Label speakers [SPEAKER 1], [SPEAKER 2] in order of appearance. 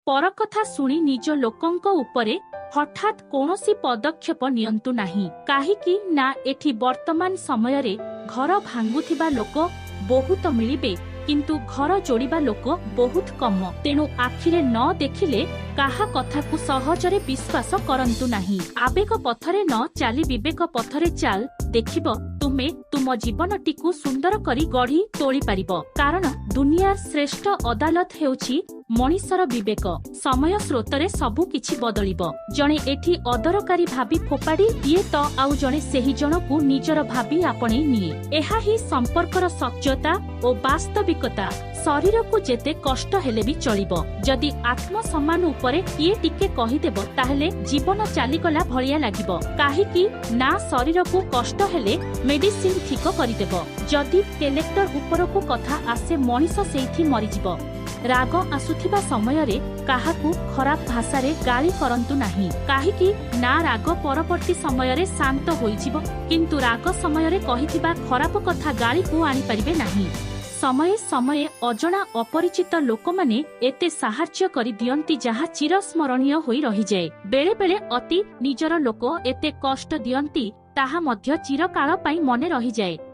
[SPEAKER 1] पर कथा शुणी निज लोकंक उपरे हठात कौनसी पदक्षेप नियंतु नाही काहीकि ना एठी वर्तमान समय रे घर भांगुथिबा लोक बहुत मिलिबे किंतु घर जोड़िबा लोक बहुत कम। तेणु आखिरे न देखिले काहा कथा को सहजरे विश्वास करंतु नाही। आवेग पथरे न चाली विवेक पथरे चाल देखिब तुमे तुम जीवनटी को सुंदर करी गढ़ी तोली पारिब। कारण दुनिया श्रेष्ठ अदालत हेउछि मनीषर विवेक। समय स्रोतरे सबु किछि बदलिब। जणे एठी अदरकारी भाबी फोपाड़ी दिए तो आउ जणे सेही जनकु निजर भाबी आपणे निए। एहा ही संपर्कर सत्यता और वास्तविकता। शरीर को जेते कष्ट हेले भी चलिबो। जदि आत्म सम्मान उपरे किए टिके कहिदेबो ताहेले जीवन चालीगला भलिया लागिबो। काहीकि ना शरीर को कष्ट हेले मेडिसिन ठीक करिदेबो। जदि कलेक्टर उपरकू कथा आसे मनीष सेठी मरिजिबो। राग आसुथिबा समय रे काहाकू खराब भाषा रे गाली करंतु नाही। काहीकि ना राग परवर्ती समय रे शांत होइजिबो किंतु राग समय रे कहिथिबा खराब कथा गाली को आनी परिबे नाही। समय समय अजणा अपरिचित लोक माने एते साहाय्य करि दियंती जहा चिरस्मरणीय होई रहि जाय। बेले बेले अति निजर लोक एते कष्ट दियंती ताहा मध्य चिरकाल पई मने रहि जाय।